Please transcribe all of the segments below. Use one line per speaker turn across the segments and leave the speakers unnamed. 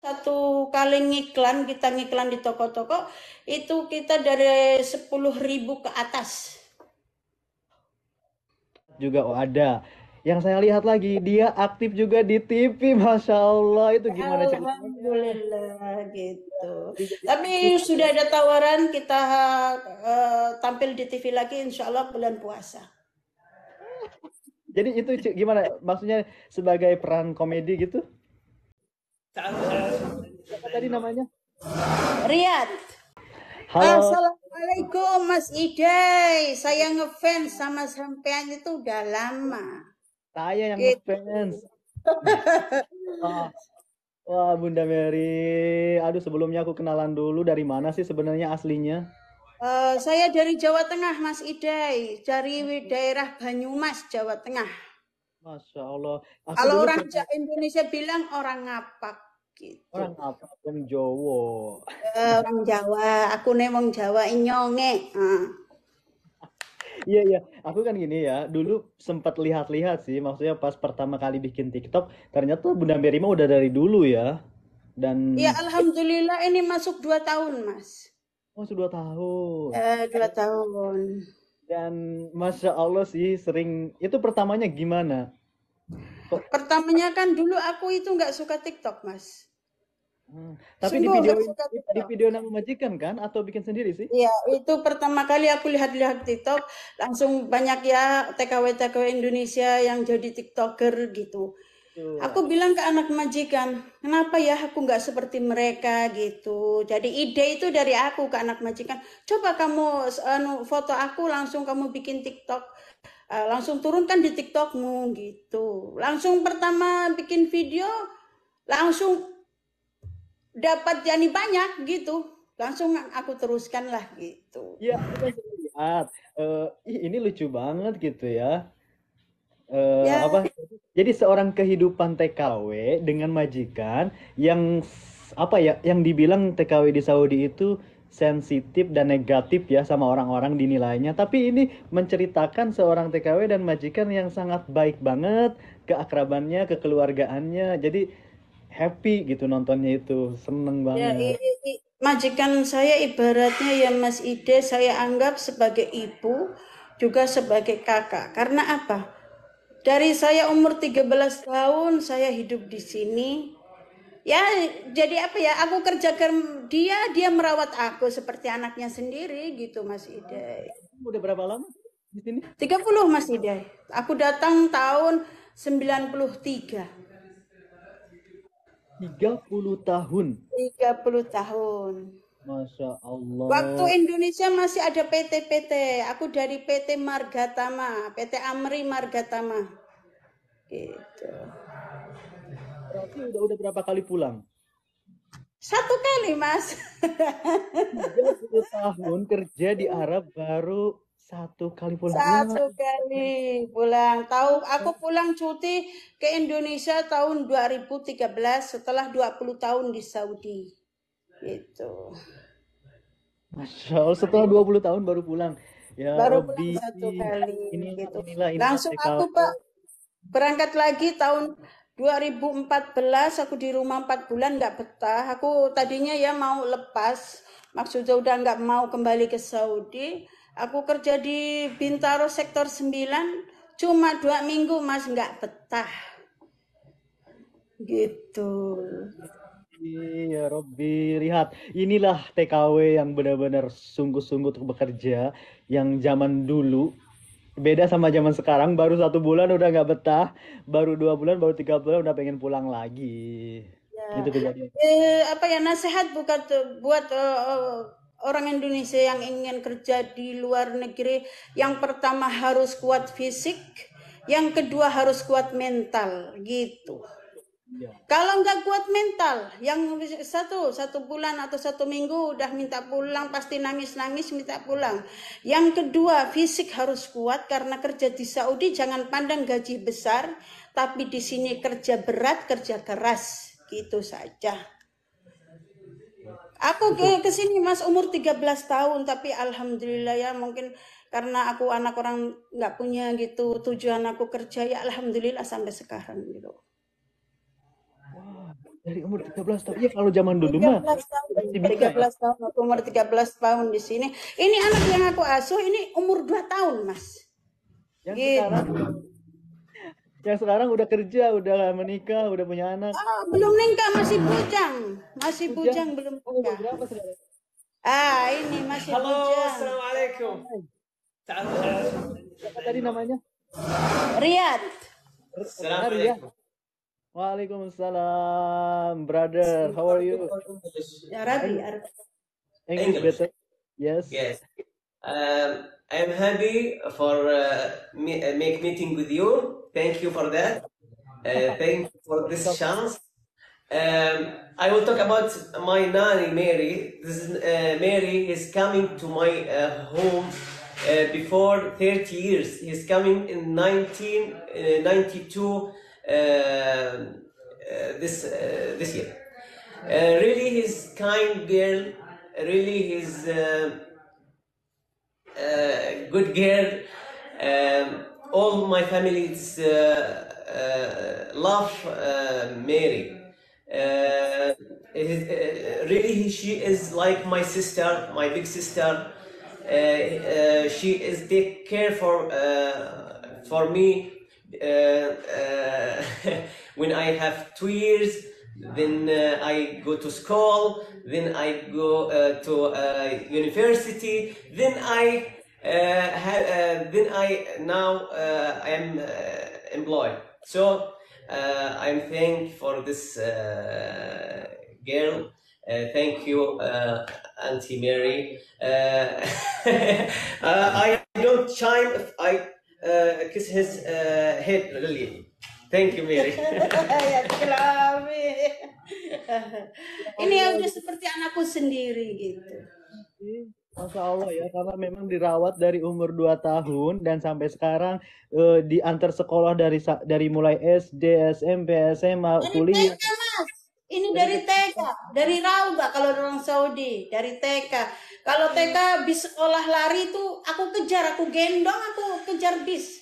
satu kali ngiklan, kita ngiklan di toko-toko, itu kita dari 10.000 ke atas.
Juga oh ada. Yang saya lihat lagi, dia aktif juga di TV, Masya Allah. Itu gimana ceritanya?
Alhamdulillah gitu.
Jadi
Tapi
aktif ya.
sudah ada tawaran kita tampil di TV lagi insya Allah bulan puasa.
Jadi itu gimana? Maksudnya sebagai peran komedi gitu? Siapa tadi namanya?
Riyad.
Halo,
Assalamualaikum Mas Idai. Saya ngefans sama sampean itu udah lama.
saya yang
Gitu.
ngefans. Wah, wah, Bunda Mary. Aduh, sebelumnya aku kenalan dulu. Dari mana sih sebenarnya aslinya?
Saya dari Jawa Tengah, Mas Idai, dari daerah Banyumas, Jawa Tengah.
Masya Allah. Aku
Kalau
dulu
orang
pernah
Indonesia bilang orang ngapak gitu.
orang apa? Yang Jowo.
Orang Jawa, aku nih wong Jawa inyonge.
Iya, iya. Aku kan gini ya. Dulu sempat lihat-lihat sih. Maksudnya pas pertama kali bikin TikTok. Ternyata Bunda Mary mah udah dari dulu ya. Dan
Ya alhamdulillah ini masuk 2 tahun, Mas.
oh, sudah 2 tahun.
2 tahun.
Dan Masya Allah sih sering. Itu pertamanya gimana? Kok
Pertamanya kan dulu aku itu nggak suka TikTok, Mas.
hmm, tapi di
Sungguh
video
nggak suka
di
TikTok.
video nama majikan kan atau bikin sendiri sih?
Iya, itu pertama kali aku lihat-lihat TikTok, langsung banyak ya TKW-TKW Indonesia yang jadi TikToker gitu. Aku
Betul.
bilang ke anak majikan, kenapa ya aku nggak seperti mereka gitu. Jadi ide itu dari aku ke anak majikan. Coba kamu foto aku langsung kamu bikin TikTok. Langsung turunkan di TikTokmu gitu. Langsung pertama bikin video, langsung dapat jani banyak gitu. Langsung aku teruskan lah gitu.
Iya, aku kan sering lihat. Ih, ini lucu banget gitu ya.
Ya,
Apa? Jadi seorang kehidupan TKW dengan majikan yang apa ya? Yang dibilang TKW di Saudi itu sensitif dan negatif ya sama orang-orang dinilainya. Tapi ini menceritakan seorang TKW dan majikan yang sangat baik banget, keakrabannya, kekeluargaannya. Jadi happy gitu nontonnya itu, seneng
ya,
banget.
majikan saya ibaratnya ya Mas Ide, saya anggap sebagai ibu, juga sebagai kakak. Karena apa? Dari saya umur 13 tahun, saya hidup di sini. Ya, jadi apa ya? Aku kerja ke dia, dia merawat aku seperti anaknya sendiri gitu, Mas Ide.
Udah berapa lama di sini?
30 Mas Ide. Aku datang tahun 93.
30 tahun.
30 tahun.
Masya
Waktu
Allah.
Indonesia masih ada PT-PT. Aku dari PT Margatama, PT Amri Margatama. Gitu.
Berarti udah berapa kali pulang?
Satu kali, Mas.
30 tahun kerja di Arab baru 1 kali pulang. Ya,
Satu kali pulang. Tahu aku pulang cuti ke Indonesia tahun 2013 setelah 20 tahun di Saudi. Gitu.
Masya Allah, setelah 20 tahun baru pulang. Ya
Baru pulang
Robbi,
satu kali gitu.
inilah
Langsung aku
TKW.
Pak berangkat lagi tahun 2014 aku di rumah 4 bulan nggak betah. Aku tadinya ya mau lepas, maksudnya udah nggak mau kembali ke Saudi. Aku kerja di Bintaro sektor 9 cuma 2 minggu Mas nggak betah gitu.
Iya Robbi, lihat. Inilah TKW yang benar-benar sungguh-sungguh untuk bekerja. Yang zaman dulu beda sama zaman sekarang. Baru 1 bulan udah nggak betah. Baru 2 bulan, baru 3 bulan udah pengen pulang lagi.
Ya,
Itu kejadian.
apa ya nasihat buat orang Indonesia yang ingin kerja di luar negeri. Yang pertama harus kuat fisik, yang kedua harus kuat mental gitu.
Iya.
Kalau nggak kuat mental, yang satu bulan atau 1 minggu udah minta pulang, pasti nangis-nangis minta pulang. Yang kedua, fisik harus kuat karena kerja di Saudi jangan pandang gaji besar, tapi di sini kerja berat, kerja keras, gitu saja. Aku
Betul.
ke sini Mas umur 13 tahun, tapi alhamdulillah ya mungkin karena aku anak orang nggak punya gitu tujuan aku kerja ya alhamdulillah sampai sekarang gitu.
Wah, Dari umur 13 tahun. Iya, kalau zaman dulu mah
13 tahun,
masih bisa
tiga
ya.
belas tahun, aku umur 13 tahun di sini. Ini anak yang aku asuh ini umur 2 tahun, Mas.
Yang
Gitu.
sekarang yang sekarang udah kerja, udah menikah, udah punya anak.
Ah, belum nikah, masih bujang. Masih
Bujang.
bujang, belum
Oh, umur
nikah.
berapa sekarang?
Ah, ini masih
Halo,
bujang.
assalamualaikum. تعالوا تعالوا.
Siapa tadi namanya?
Riyad.
السلام
Benar ya?
عليكم.
Waalaikumsalam, brother. How are you?
Arabi,
English,
Arabi.
English
English.
better? Yes.
Yes. I'm happy for make meeting with you. Thank you for that. Thank you for this chance. I will talk about my nanny Mary. This is Mary is coming to my home before 30 years. He's coming in 1992 this year. Really, he's kind girl. Really, he's good girl. All my family love Mary. Really, she is like my sister, my big sister. She is take care for me when I have 2 years. Then I go to school. Then I go to university. Then I now I am employed. So I'm thankful for this girl. Thank you, Auntie Mary. I don't chime if I kiss his head, really. Thank you, Mary.
Ya, Ilahi. Ini ya udah seperti anakku sendiri gitu.
Masya Allah ya, karena memang dirawat dari umur 2 tahun dan sampai sekarang diantar sekolah dari mulai SD, SMP, SMA,
Dari
kuliah.
TK, Mas. Ini dari TK, dari Rauda kalau orang Saudi, dari TK. Kalau TK bis sekolah lari tuh aku kejar, aku gendong, aku kejar bis.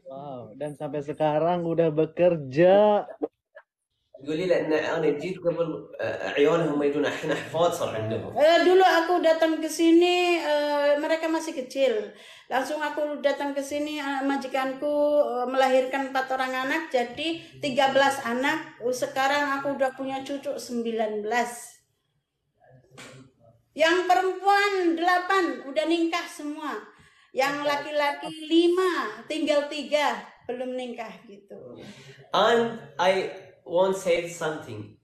Wow, dan sampai sekarang udah bekerja.
قولي لأن أنا جيت قبل عيالهم ما يجون الحين أحفاد صار عندهم.
Dulu aku datang ke sini, mereka masih kecil. Langsung aku datang ke sini, majikanku melahirkan 4 orang anak, jadi 13 anak. Sekarang aku udah punya cucu 19. Yang perempuan 8 udah nikah semua. Yang laki-laki 5, tinggal 3 belum nikah gitu.
And I want to say something.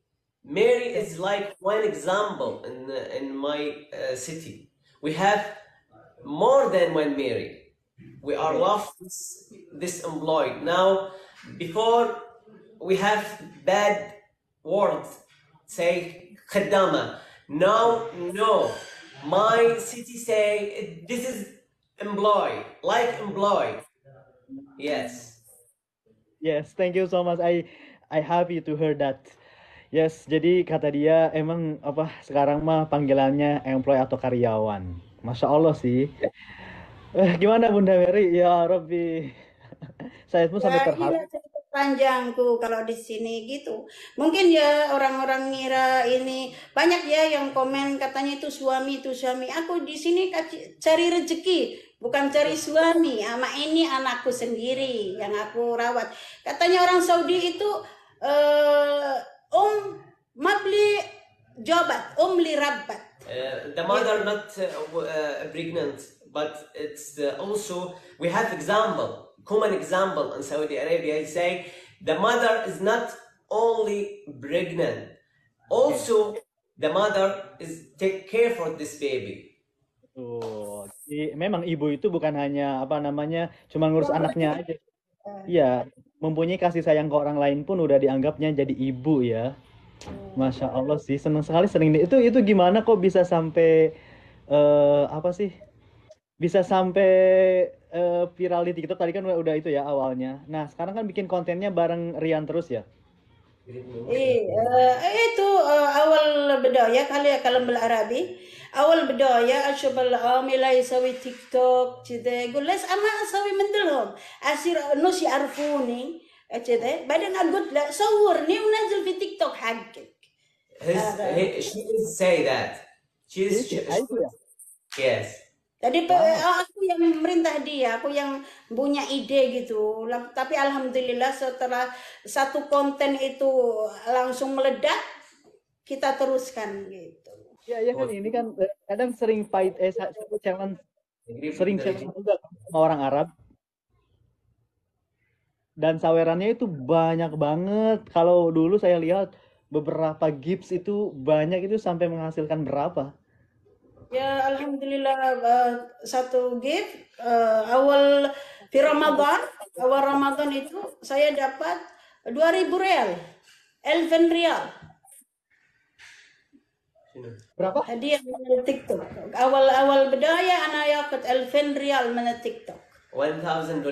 Mary is like one example in my city. We have more than one Mary. We are loved this employed. Now, before we have bad words, say خدامة. Now, no. My city say this is employed, like employed. Yes.
Yes, thank you so much. I happy to hear that. Yes, jadi kata dia emang apa sekarang mah panggilannya employee atau karyawan. Masya Allah sih. Gimana Bunda Mary? Ya Rabbi. Saya pun sampai
Ya,
terharu.
inilah cerita panjangku kalau di sini gitu. Mungkin ya orang-orang ngira ini banyak ya yang komen katanya itu suami, itu suami. Aku di sini cari rezeki, bukan cari suami. Ama ini anakku sendiri yang aku rawat. Katanya orang Saudi itu mabli jobat, li rabbat.
The mother not pregnant, but it's also we have example, common example in Saudi Arabia. I say the mother is not only pregnant, also the mother is take care for this baby.
Tuh, jadi memang ibu itu bukan hanya apa namanya cuma ngurus anaknya aja. Iya, mempunyai kasih sayang ke orang lain pun udah dianggapnya jadi ibu ya. Masya Allah sih, seneng sekali sering itu gimana kok bisa sampai apa sih? Bisa sampai viral di TikTok tadi kan udah itu ya awalnya. Nah, sekarang kan bikin kontennya bareng Rian terus ya.
itu awal بداية خليها أكلم بالعربي. أول بداية أشوف العاملة يسوي تيك توك كذا يقول ليش أنا أسوي مثلهم أصير الناس يعرفوني كده بعدين اقول له صورني ونزل في تيك توك حقك.
She did say that.
Sih, ya.
Yes.
Jadi
Wow.
aku yang merintah dia, aku yang punya ide gitu. Tapi alhamdulillah setelah satu konten itu langsung meledak, kita teruskan gitu.
Ya kan ini kan kadang sering challenge sering challenge juga sama orang Arab. Dan sawerannya itu banyak banget. Kalau dulu saya lihat beberapa gigs itu banyak itu sampai menghasilkan berapa?
Ya alhamdulillah satu gift awal Ramadan itu saya dapat 2.000 real, 11 real.
Berapa?
Hadiah من TikTok. awal بداية أنا ياخذ 2000 ريال من التيك توك.
$1,000.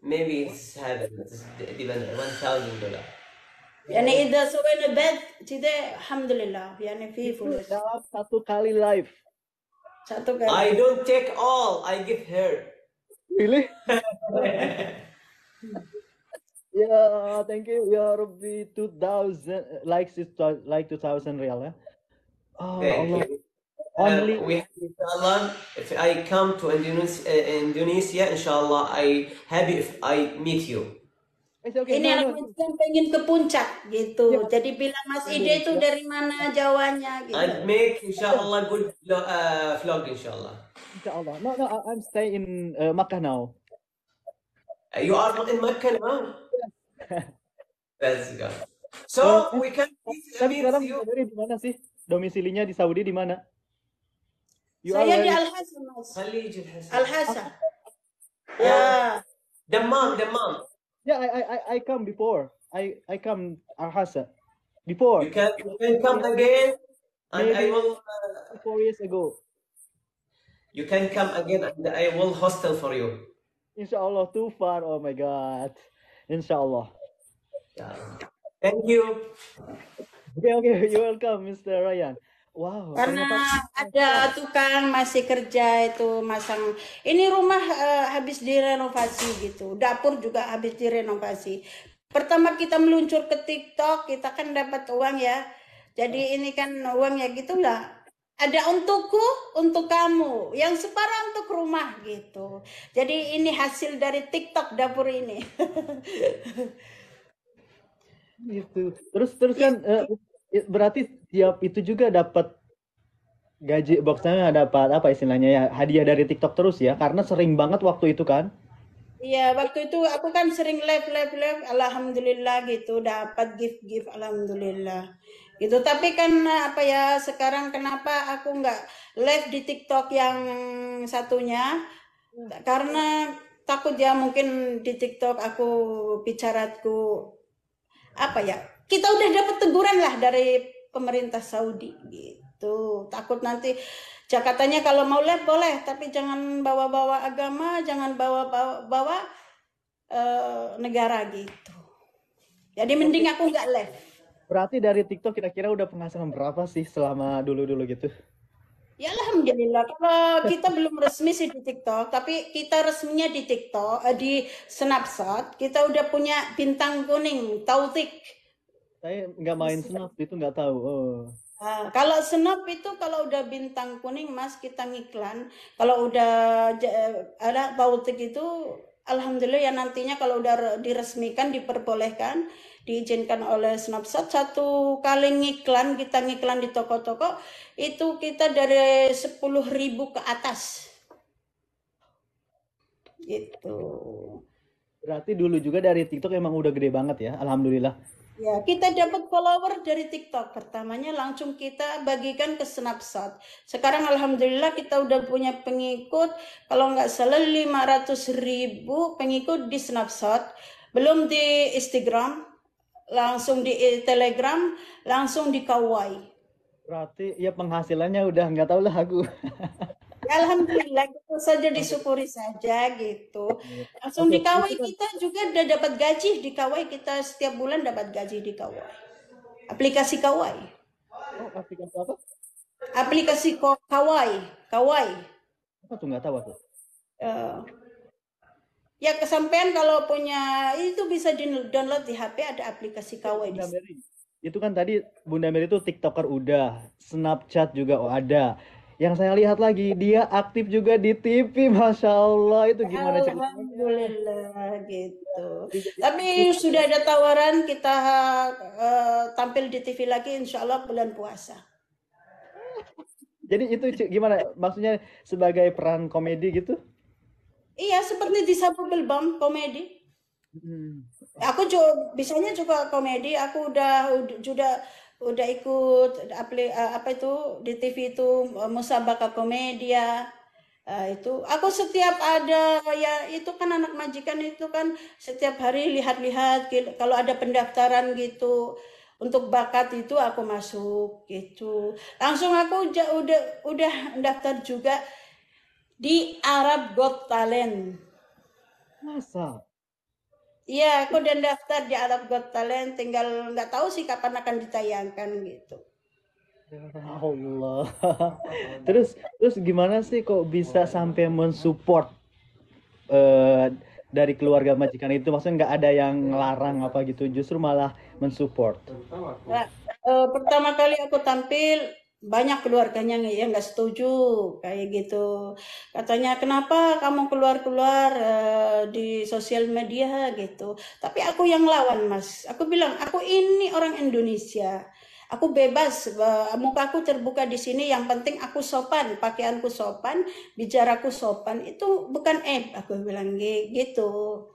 Maybe it's هذا depend $1,000.
يعني إذا سوينا بث كذا الحمد لله يعني في فلوس.
Dalam satu kali live.
Satu kali.
I don't take all, I give her.
Really? Ya, thank you ya Rabbi 2000 likes it like 2000 real ya. Oh
Thank
Allah.
you.
Only
We have, inshallah, if I come to Indonesia, inshallah, I happy if I meet you.
it's okay.
Ini anak majikan pengen ke puncak gitu.
Ya.
Jadi bilang Mas Ide itu dari mana Jawanya gitu.
And make inshallah good vlog inshallah.
Inshallah. No, I'm staying in Makkah now.
You are in Mecca now? That's good. So we can
Tapi
meet
sekarang
you.
dari di mana sih? Domisilinya di Saudi di mana?
Saya di Al-Hasa Mas.
Khalij Al-Hasan.
Al-Hasa. Ya.
Dammam.
Yeah, I come before. I come Al-Hasa before.
You can come again, and I
Maybe
will.
4 years ago.
You can come again, and I will hostel for you.
Inshallah, too far. Oh my God. Inshallah.
Thank you.
Okay, you're welcome, Mr. Ryan. Wow.
Karena ada tukang masih kerja itu masang. Ini rumah habis direnovasi gitu. Dapur juga habis direnovasi. Pertama kita meluncur ke TikTok, kita kan dapat uang ya. Jadi ini kan uang ya gitulah. Ada untukku, untuk kamu. Yang separuh untuk rumah gitu. Jadi ini hasil dari TikTok dapur ini.
Gitu. Terus kan berarti tiap itu juga dapat gaji boxnya, dapat apa istilahnya ya, hadiah dari TikTok terus ya, karena sering banget waktu itu kan.
Iya, waktu itu aku kan sering live, alhamdulillah gitu, dapat gift, alhamdulillah. Gitu, tapi kan apa ya, sekarang kenapa aku nggak live di TikTok yang satunya? Karena takut ya mungkin di TikTok aku bicaraku apa ya? Kita udah dapat teguran lah dari pemerintah Saudi gitu. Takut nanti katanya kalau mau live boleh, tapi jangan bawa-bawa agama, jangan bawa-bawa negara gitu. Jadi mending aku nggak live.
Berarti dari TikTok kira-kira udah penghasilan berapa sih selama dulu-dulu gitu?
Ya alhamdulillah, kalau kita belum resmi sih di TikTok, tapi kita resminya di TikTok, di Snapchat, kita udah punya bintang kuning, Tautik.
Saya nggak main Snap, itu nggak tahu. Oh.
Kalau Snap itu kalau udah bintang kuning Mas, kita ngiklan. Kalau udah ada Tautik itu, alhamdulillah ya nantinya kalau udah diresmikan, diperbolehkan, diizinkan oleh Snapchat, satu kali ngiklan, kita ngiklan di toko-toko, itu kita dari 10.000 ke atas. Gitu.
Berarti dulu juga dari TikTok emang udah gede banget ya, alhamdulillah.
Ya, kita dapat follower dari TikTok. Pertamanya langsung kita bagikan ke Snapchat. Sekarang alhamdulillah kita udah punya pengikut, kalau nggak salah 500.000 pengikut di Snapchat. Belum di Instagram, langsung di Telegram, langsung di Kawaii.
Berarti ya penghasilannya udah nggak tahu lah aku.
Ya, alhamdulillah itu saja, disyukuri saja gitu. Langsung di Kawaii kita juga udah dapat gaji di Kawaii, kita setiap bulan dapat gaji di Kawaii. Aplikasi Kawaii.
Oh, aplikasi apa?
Aplikasi Kawaii.
Apa tuh, nggak tahu aku.
Ya kesampean kalau punya itu bisa di download di HP, ada aplikasi KW di
Bunda
situ.
Mary. Itu kan tadi Bunda Mary itu TikToker udah, Snapchat juga ada. Yang saya lihat lagi, dia aktif juga di TV, Masya Allah. Itu gimana ceritanya?
Alhamdulillah gitu.
Jadi
Tapi
aktif.
sudah ada tawaran kita tampil di TV lagi insya Allah bulan puasa.
Jadi itu gimana? Maksudnya sebagai peran komedi gitu?
Iya, seperti di Sabubel Bang komedi.
Hmm.
Aku juga bisanya juga komedi. Aku udah ikut apa itu di TV itu Musabaka Komedia. Itu aku setiap ada ya itu kan anak majikan itu kan setiap hari lihat-lihat kalau ada pendaftaran gitu untuk bakat itu aku masuk gitu. Langsung aku udah daftar juga di Arab Got Talent.
Masa?
Iya, aku udah daftar di Arab Got Talent, tinggal nggak tahu sih kapan akan ditayangkan gitu.
Ya Allah. Terus terus gimana sih kok bisa sampai mensupport eh, dari keluarga majikan itu? Maksudnya nggak ada yang ngelarang apa gitu, justru malah mensupport.
Nah, pertama kali aku tampil banyak keluarganya yang nggak setuju kayak gitu. Katanya kenapa kamu keluar-keluar di sosial media gitu. Tapi aku yang lawan Mas. Aku bilang aku ini orang Indonesia. Aku bebas, mukaku terbuka di sini. Yang penting aku sopan, pakaianku sopan, bicaraku sopan. Itu bukan aib. Aku bilang gitu.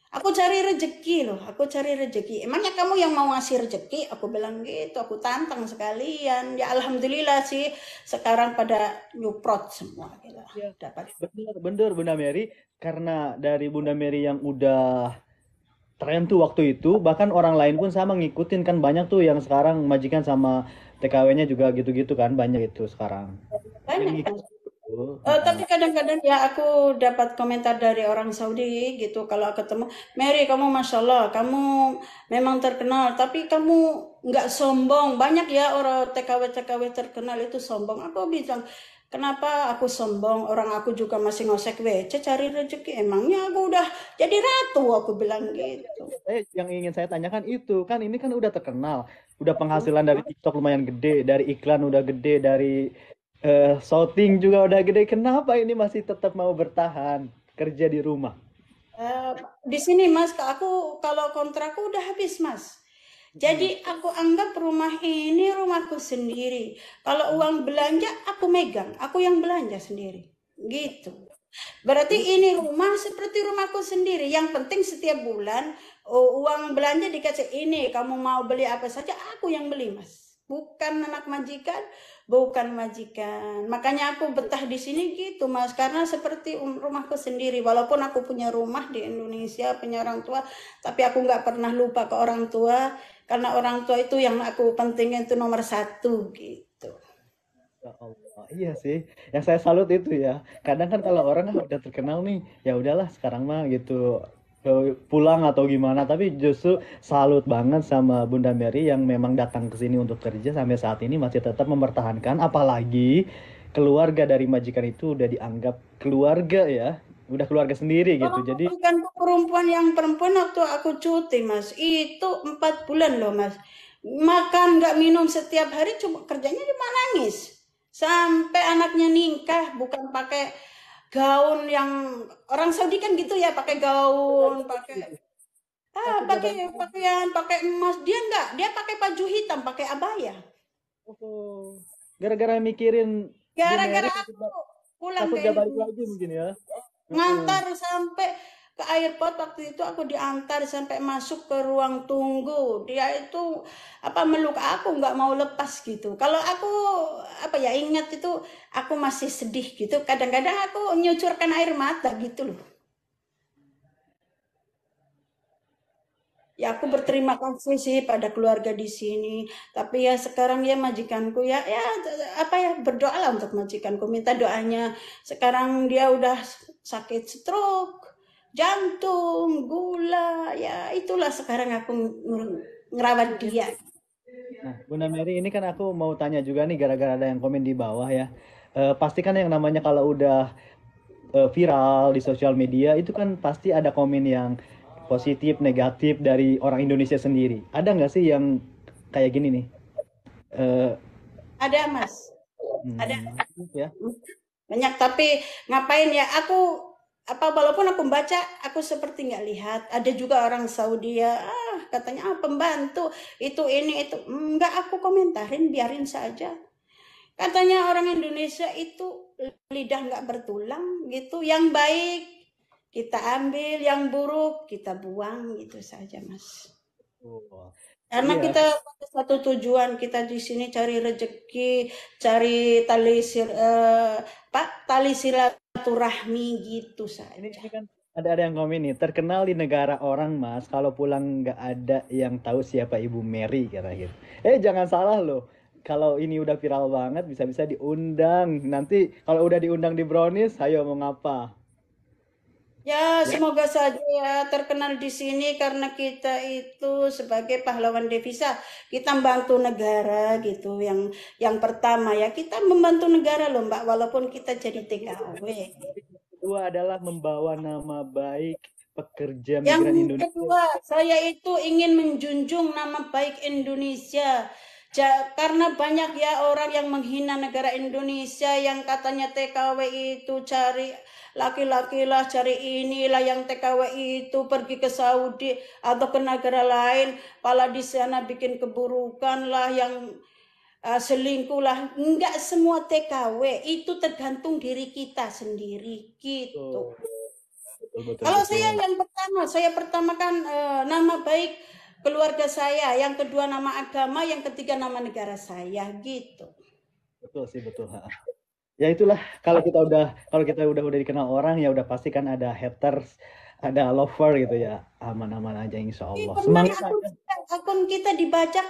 Aku cari rezeki loh, aku cari rezeki. Emangnya kamu yang mau ngasih rezeki? Aku bilang gitu, aku tantang sekalian. Ya alhamdulillah sih sekarang pada nyuprot semua gitu.
Ya,
Dapat.
bener, bener Bunda Mary. Karena dari Bunda Mary yang udah tren tuh waktu itu, bahkan orang lain pun sama ngikutin kan banyak tuh yang sekarang majikan sama TKW-nya juga gitu-gitu kan banyak itu sekarang. Yang
Banyak Mas.
ngikutin tuh. Heeh.
Tapi kadang-kadang ya aku dapat komentar dari orang Saudi gitu kalau ketemu, Mary kamu masya Allah, kamu memang terkenal, tapi kamu nggak sombong. Banyak ya orang TKW terkenal itu sombong. Aku bilang, kenapa aku sombong? Orang aku juga masih ngosek WC cari rezeki. Emangnya aku udah jadi ratu? Aku bilang gitu.
Yang ingin saya tanyakan itu kan ini kan udah terkenal, udah penghasilan dari TikTok lumayan gede, dari iklan udah gede, dari shouting juga udah gede. Kenapa ini masih tetap mau bertahan kerja di rumah?
Eh, di sini Mas, aku kalau kontrakku udah habis Mas. Jadi
Hmm.
aku anggap rumah ini rumahku sendiri. Kalau uang belanja aku megang, aku yang belanja sendiri. Gitu. Berarti
Terus
ini rumah seperti rumahku sendiri. Yang penting setiap bulan uang belanja dikasih ini. Kamu mau beli apa saja, aku yang beli, Mas. Bukan anak majikan, bukan majikan. Makanya aku betah di sini gitu, Mas. Karena seperti rumahku sendiri. Walaupun aku punya rumah di Indonesia, punya orang tua, tapi aku nggak pernah lupa ke orang tua. Karena orang tua itu yang aku pentingin itu nomor satu gitu.
ya Allah, iya sih. Yang saya salut itu ya. Kadang kan kalau orang udah terkenal nih, ya udahlah sekarang mah gitu pulang atau gimana. Tapi justru salut banget sama Bunda Mary yang memang datang ke sini untuk kerja sampai saat ini masih tetap mempertahankan. Apalagi keluarga dari majikan itu udah dianggap keluarga ya, udah keluarga sendiri
Oh,
gitu. Jadi
bukan perempuan yang perempuan waktu aku cuti, Mas. Itu 4 bulan loh, Mas. Makan nggak minum setiap hari, cuma kerjanya cuma nangis. Sampai anaknya nikah, bukan pakai gaun yang orang Saudi kan gitu ya, pakai gaun, pakai
takut gak
pakai
balik
pakaian, pakai emas. Dia nggak, dia pakai baju hitam, pakai abaya.
oh, gara-gara mikirin Bu Mary
Gara-gara
takut,
aku pulang
takut
ke
gak balik lagi
Indonesia.
mungkin ya. Heeh.
Ngantar sampai ke airport waktu itu aku diantar sampai masuk ke ruang tunggu. Dia itu apa meluk aku nggak mau lepas gitu. Kalau aku apa ya ingat itu aku masih sedih gitu. Kadang-kadang aku nyucurkan air mata gitu loh. Ya aku berterima kasih sih pada keluarga di sini. Tapi ya sekarang ya majikanku ya apa ya berdoalah untuk majikanku. Minta doanya. Sekarang dia udah sakit stroke, jantung, gula. Ya itulah sekarang aku ngerawat dia.
Nah, Bunda Mary, ini kan aku mau tanya juga nih gara-gara ada yang komen di bawah ya. Pasti kan yang namanya kalau udah viral di sosial media itu kan pasti ada komen yang positif, negatif dari orang Indonesia sendiri. Ada nggak sih yang kayak gini nih? Eh,
Ada Mas, ada
ya.
banyak, tapi ngapain ya aku, apa walaupun aku baca aku seperti nggak lihat. Ada juga orang Saudi ya, katanya pembantu itu ini itu, enggak, aku komentarin, biarin saja. Katanya orang Indonesia itu lidah nggak bertulang gitu. Yang baik kita ambil, yang buruk kita buang, gitu saja, Mas.
Oh,
Karena
iya.
kita pada satu tujuan, kita di sini cari rezeki, cari tali silaturahmi, gitu
Ini
saja.
kan ada yang komen nih, terkenal di negara orang Mas, kalau pulang nggak ada yang tahu siapa Ibu Mary kata gitu. Jangan salah loh, kalau ini udah viral banget bisa-bisa diundang. Nanti kalau udah diundang di Brownies, ayo mau ngapa?
Ya,
Ya,
semoga saja ya terkenal di sini karena kita itu sebagai pahlawan devisa, kita membantu negara gitu. Yang pertama ya kita membantu negara loh, Mbak, walaupun kita jadi TKW.
kedua adalah membawa nama baik pekerja
Yang
migran Indonesia.
kedua, saya itu ingin menjunjung nama baik Indonesia. Karena banyak ya orang yang menghina negara Indonesia, yang katanya TKW itu cari laki-laki lah, cari inilah, yang TKW itu pergi ke Saudi atau ke negara lain, pala di sana bikin keburukan lah, yang selingkuh lah. Enggak semua TKW, itu tergantung diri kita sendiri gitu.
Betul, betul, betul,
Kalau
betul.
saya pertama kan nama baik keluarga saya, yang kedua nama agama, yang ketiga nama negara saya, gitu.
Betul sih, betul. Ha. Ya itulah, kalau kita udah dikenal orang ya udah pasti kan ada haters, ada lover gitu ya. Aman-aman aja insya
Ini
Allah.
pernah
Semangat aja.
akun kita dibajak,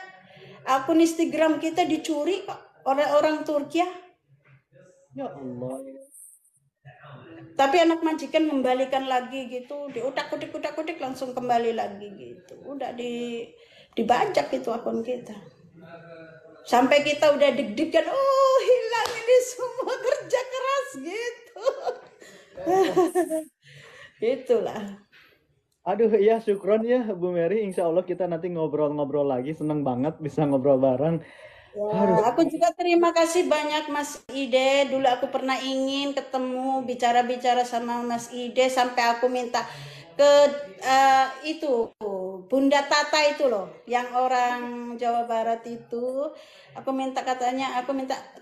akun Instagram kita dicuri kok oleh orang Turki.
Ya Allah.
Tapi anak majikan membalikan lagi gitu, diutak-utik langsung kembali lagi gitu. Udah dibajak itu akun kita. Sampai kita udah deg-degan, oh hilang ini semua kerja keras gitu. Itulah.
Aduh, ya syukron ya Bu Mary. Insya Allah kita nanti ngobrol-ngobrol lagi. Seneng banget bisa ngobrol bareng. Harus.
Ya, aku juga terima kasih banyak Mas Ide. Dulu aku pernah ingin ketemu, bicara-bicara sama Mas Ide sampai aku minta ke itu Bunda Tata itu loh, yang orang Jawa Barat itu. Aku minta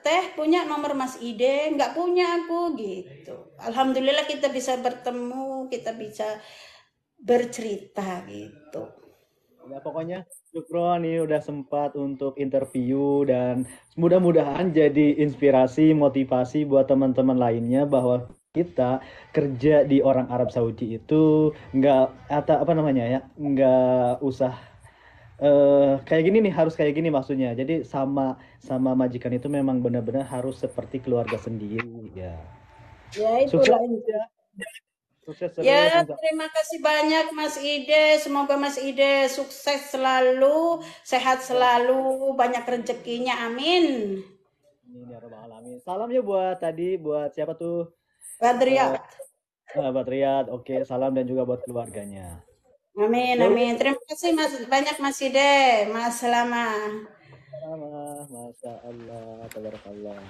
teh punya nomor Mas Ide, nggak punya aku gitu. Alhamdulillah kita bisa bertemu, kita bisa bercerita gitu.
Ya pokoknya syukron nih udah sempat untuk interview dan mudah-mudahan jadi inspirasi, motivasi buat teman-teman lainnya bahwa kita kerja di orang Arab Saudi itu nggak atau apa namanya ya nggak usah kayak gini nih harus kayak gini maksudnya. Jadi sama sama majikan itu memang benar-benar harus seperti keluarga sendiri ya.
Ya
Sukses
itulah.
ya, sukses terus.
Ya, terima kasih banyak Mas Ide. Semoga Mas Ide sukses selalu, sehat selalu, banyak rezekinya. Amin.
Amin ya rabbal alamin. Salam ya buat tadi buat siapa tuh?
Badriah.
Eh, Sahabat Riyad, oke, salam dan juga buat keluarganya.
Amin,
Ya udah,
amin. Terima kasih Mas, banyak Mas Ide. Mas, selamat.
sama, Masya Allah, tabarakallah.